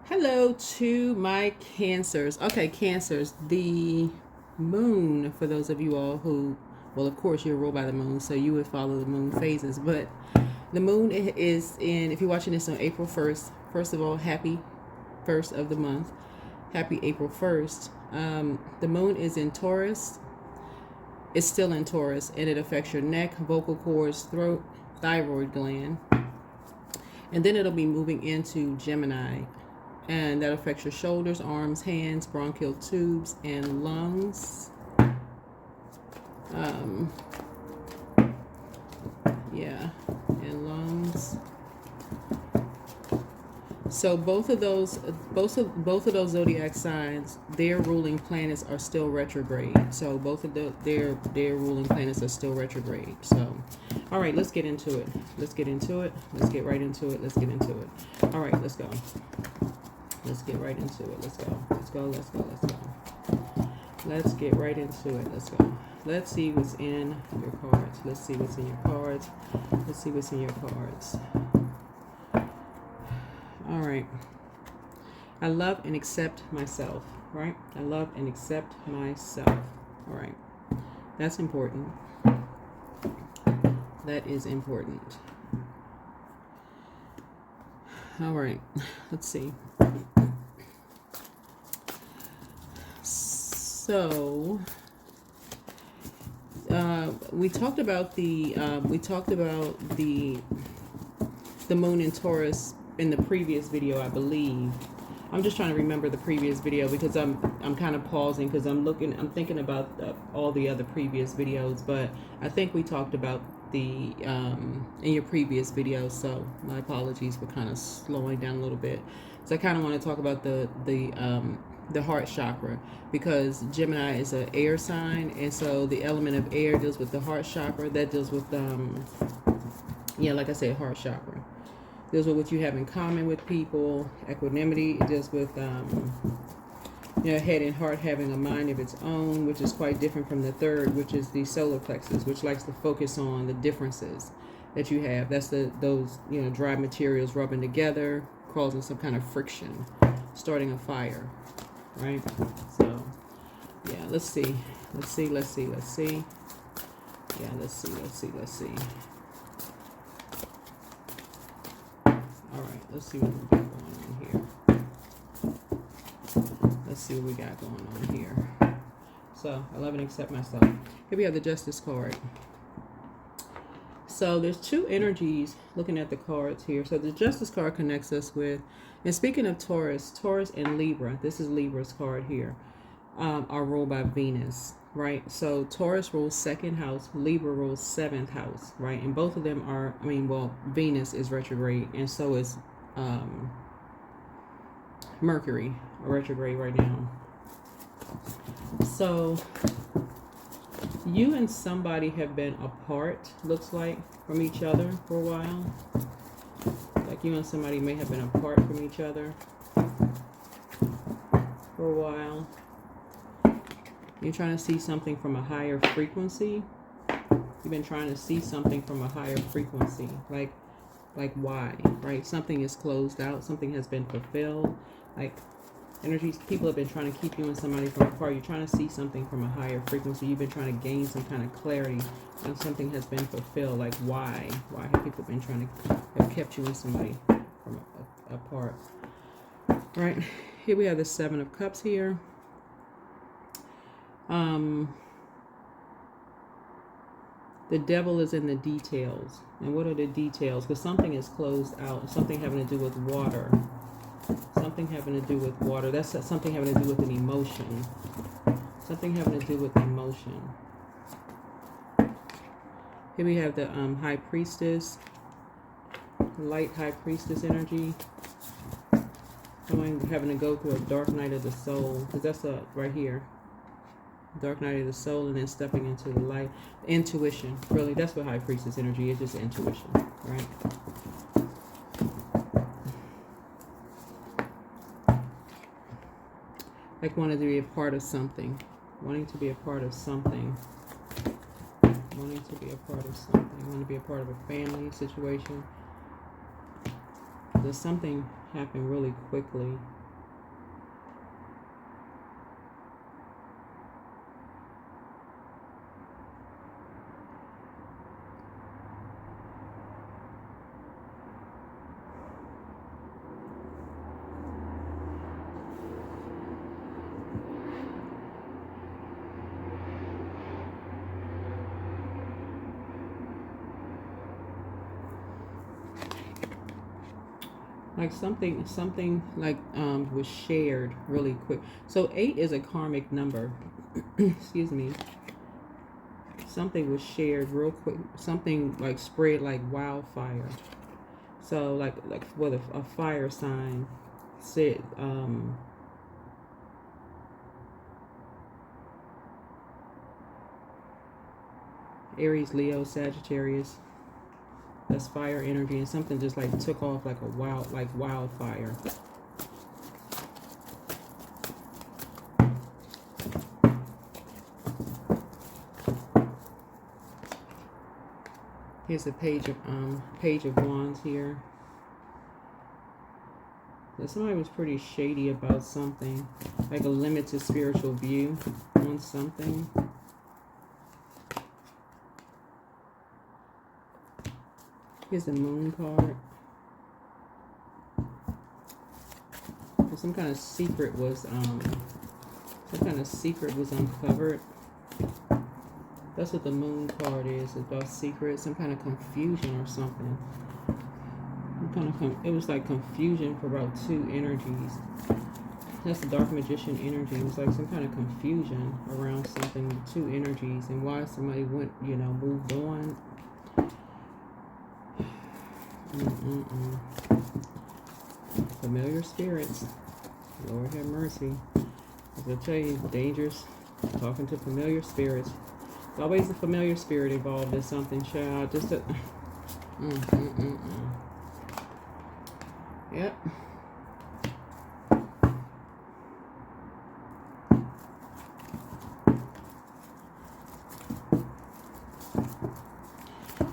Hello to my Cancers. Okay, Cancers. The moon, for those of you all who, well, of course, you're ruled by the moon, so you would follow the moon phases. But the moon is in, if you're watching this on April 1st, first of all, happy first of the month. Happy April 1st. The moon is in Taurus. It's still in Taurus, and it affects your neck, vocal cords, throat, thyroid gland. And then it'll be moving into Gemini, and that affects your shoulders, arms, hands, bronchial tubes, and lungs. Yeah, and lungs. So both of those zodiac signs, their ruling planets are still retrograde. So both of their ruling planets are still retrograde. So, all right, let's get into it. Let's get into it. Let's get right into it. Let's get into it. All right, let's go. Let's get right into it. Let's go. Let's go. Let's go. Let's go. Let's get right into it. Let's go. Let's see what's in your cards. Let's see what's in your cards. Let's see what's in your cards. All right. I love and accept myself, right? I love and accept myself. All right. That's important. That is important. All right. Let's see. So, we talked about the moon in Taurus in the previous video, I believe. I'm just trying to remember the previous video because I'm kind of pausing because I'm thinking about all the other previous videos, but I think we talked about the in your previous video, so my apologies for kind of slowing down a little bit. So I kind of want to talk about the heart chakra, because Gemini is an air sign, and so the element of air deals with the heart chakra. That deals with like I said, heart chakra deals with what you have in common with people. Equanimity, it deals with head and heart having a mind of its own, which is quite different from the third, which is the solar plexus, which likes to focus on the differences that you have. That's those dry materials rubbing together, causing some kind of friction, starting a fire, right? So yeah, let's see. Yeah, let's see. Let's see. All right, let's see what we got going on here. Let's see what we got going on here. So, I love and accept myself. Here we have the Justice card. So, there's two energies looking at the cards here. So, the Justice card connects us with, and speaking of Taurus and Libra, this is Libra's card here, are ruled by Venus, right? So, Taurus rules second house, Libra rules seventh house, right? And both of them are, Venus is retrograde, and so is Mercury retrograde right now. So you and somebody have been apart, looks like, from each other for a while. Like you and somebody may have been apart from each other for a while. You're trying to see something from a higher frequency. You've been trying to see something from a higher frequency. Like why, right? Something is closed out. Something has been fulfilled. Like energies, people have been trying to keep you and somebody from apart. You're trying to see something from a higher frequency. You've been trying to gain some kind of clarity, and something has been fulfilled. Like why? Why have people been trying to have kept you and somebody from apart? Right. Here we have the Seven of Cups here. The devil is in the details. And what are the details? Because something is closed out. Something having to do with water. Something having to do with water. That's something having to do with an emotion. Something having to do with emotion. Here we have the High Priestess. Light High Priestess energy. Someone having to go through a dark night of the soul. Because that's right here. Dark night of the soul, and then stepping into the light. Intuition. Really, that's what High Priestess energy is, just intuition, right? Like wanting to be a part of something. Wanting to be a part of something. Wanting to be a part of something. Wanting to be a part of a family situation. There's something happen really quickly. Like something like was shared really quick. So 8 is a karmic number. Excuse me. Something was shared real quick. Something like spread like wildfire. So like with a fire sign said Aries, Leo, Sagittarius. That's fire energy, and something just like took off like wildfire. Here's a page of wands here. So somebody was pretty shady about something, like a limited spiritual view on something. Here's a moon card. Some kind of secret was uncovered. That's what the moon card is, about secrets, some kind of confusion or something. It was like confusion for about 2 energies. That's the dark magician energy. It was like some kind of confusion around something, 2 energies, and why somebody went, moved on. Familiar spirits. Lord have mercy. As I tell you, dangerous talking to familiar spirits. There's always a familiar spirit involved in something, child. Just a Yep.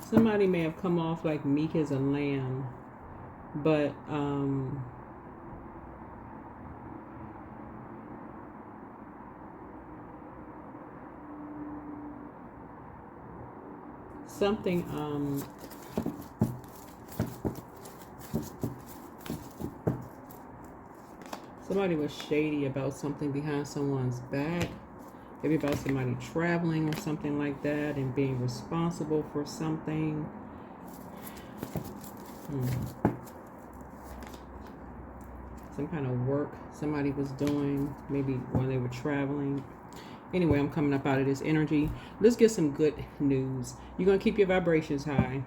Somebody may have come off like meek as a lamb, but something somebody was shady about something behind someone's back. Maybe about somebody traveling or something like that, and being responsible for something. Some kind of work somebody was doing, maybe when they were traveling. Anyway, I'm coming up out of this energy. Let's get some good news. You're going to keep your vibrations high.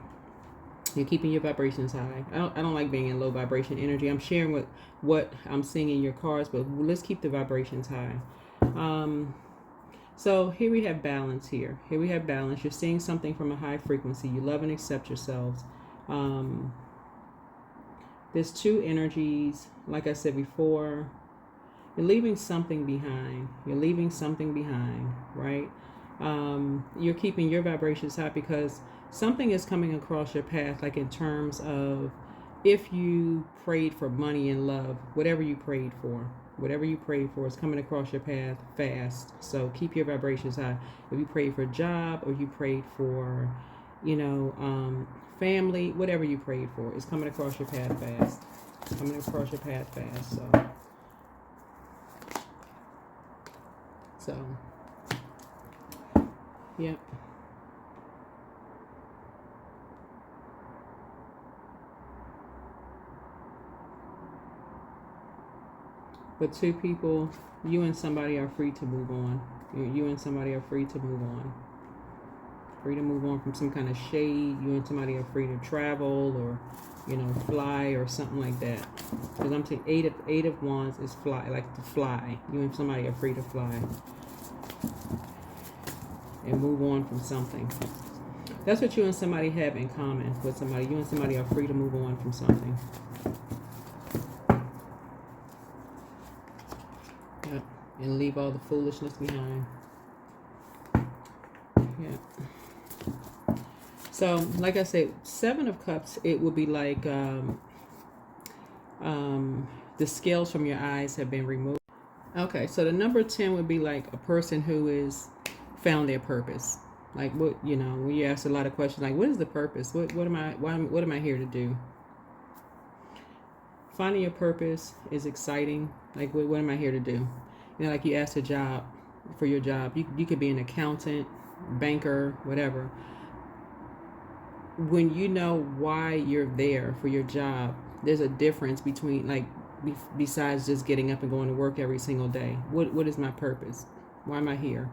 You're keeping your vibrations high. I don't like being in low vibration energy. I'm sharing what I'm seeing in your cards, but let's keep the vibrations high. So here we have balance here. Here we have balance. You're seeing something from a high frequency. You love and accept yourselves. There's 2 energies. Like I said before, you're leaving something behind. You're leaving something behind, right? You're keeping your vibrations high because something is coming across your path, like in terms of if you prayed for money and love, whatever you prayed for is coming across your path fast. So keep your vibrations high. If you prayed for a job, or you prayed for, family, whatever you prayed for, is coming across your path fast. It's coming across your path fast. So, yep. But 2 people, you and somebody are free to move on. You and somebody are free to move on. Free to move on from some kind of shade. You and somebody are free to travel, or, fly or something like that. Because I'm saying 8 of wands is fly, like to fly. You and somebody are free to fly and move on from something. That's what you and somebody have in common with somebody. You and somebody are free to move on from something. Yep. And leave all the foolishness behind. Yeah. So, like I said, 7 of Cups, it would be like the scales from your eyes have been removed. Okay, so the number 10 would be like a person who is found their purpose. Like, what, when you ask a lot of questions, like, what is the purpose? What am I here to do? Finding your purpose is exciting. Like, what am I here to do? Like you asked for your job. You could be an accountant, banker, whatever. When you know why you're there for your job, there's a difference between, like, besides just getting up and going to work every single day. What is my purpose? Why am I here?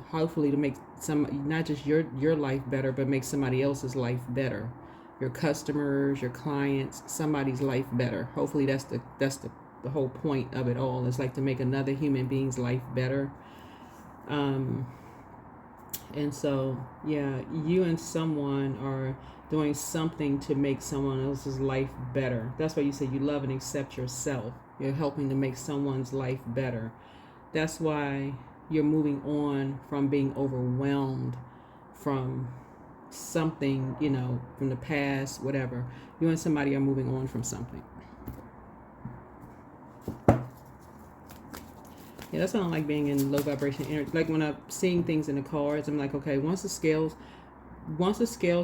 Hopefully to make not just your life better, but make somebody else's life better. Your customers, your clients, somebody's life better. Hopefully that's the whole point of it all. It's like to make another human being's life better. And so, yeah, you and someone are doing something to make someone else's life better. That's why you say you love and accept yourself. You're helping to make someone's life better. That's why you're moving on from being overwhelmed from something, you know, from the past, whatever. You and somebody are moving on from something. Yeah, that's why I don't like being in low vibration energy. Like when I'm seeing things in the cards, I'm like, okay, once the scales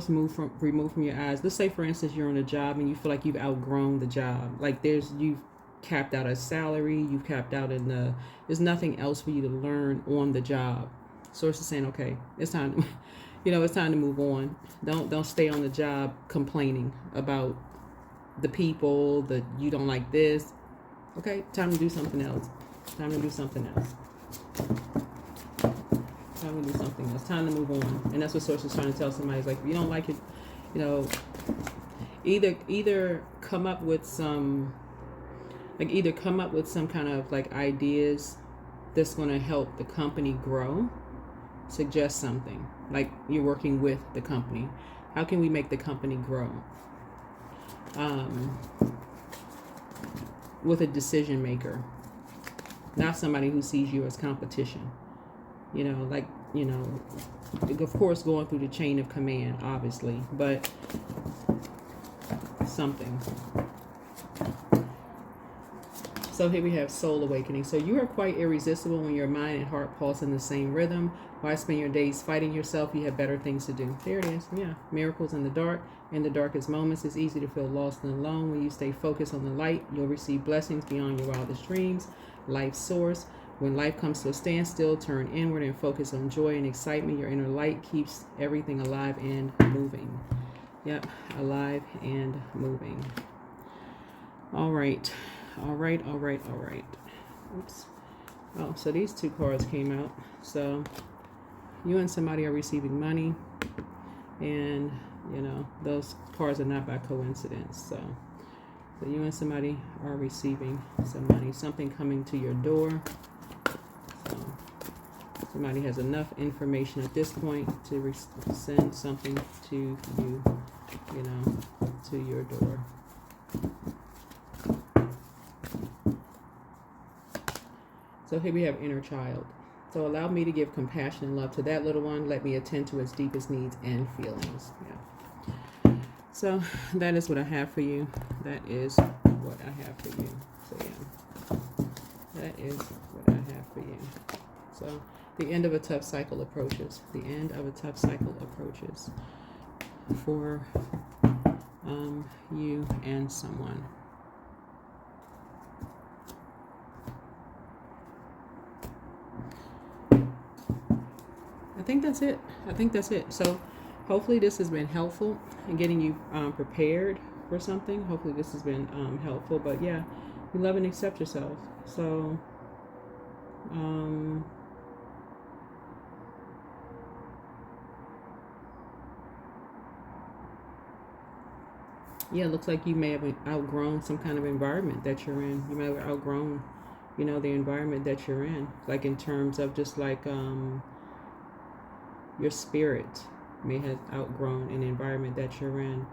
remove from your eyes. Let's say, for instance, you're on a job and you feel like you've outgrown the job. Like you've capped out a salary, you've capped out there's nothing else for you to learn on the job. Source is saying, okay, it's time, it's time to move on. Don't stay on the job complaining about the people, that you don't like this. Okay, time to do something else. Time to do something else. Time to do something else. Time to move on. And that's what Source is trying to tell somebody. It's like, if you don't like it, either come up with some kind of like ideas that's going to help the company grow. Suggest something. Like you're working with the company. How can we make the company grow? With a decision maker. Not somebody who sees you as competition. Of course, going through the chain of command, obviously, but something. So here we have soul awakening. So you are quite irresistible when your mind and heart pulse in the same rhythm. Why spend your days fighting yourself? You have better things to do. There it is. Yeah. Miracles in the dark. In the darkest moments, it's easy to feel lost and alone. When you stay focused on the light, you'll receive blessings beyond your wildest dreams. Life source. When life comes to a standstill, turn inward and focus on joy and excitement. Your inner light keeps everything alive and moving. Yep, alive and moving. All right. Oops. Oh, so these two cards came out. So you and somebody are receiving money. And, those cards are not by coincidence. So you and somebody are receiving some money. Something coming to your door. So somebody has enough information at this point to send something to you, to your door. So here we have inner child. So allow me to give compassion and love to that little one. Let me attend to its deepest needs and feelings. Yeah. So that is what I have for you. That is what I have for you. So yeah, that is what I have for you. So the end of a tough cycle approaches. The end of a tough cycle approaches for you and someone. I think that's it. So hopefully this has been helpful in getting you prepared for something. Hopefully this has been helpful. But yeah, you love and accept yourself. So yeah, it looks like you may have outgrown some kind of environment that you're in. You may have outgrown, the environment that you're in. Like in terms of just like your spirit may have outgrown an environment that you're in.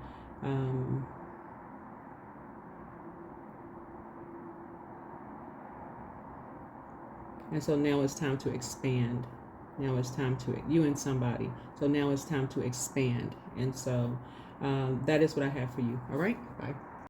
And so now it's time to expand. Now it's time to, you and somebody. So now it's time to expand. And so that is what I have for you. All right? Bye.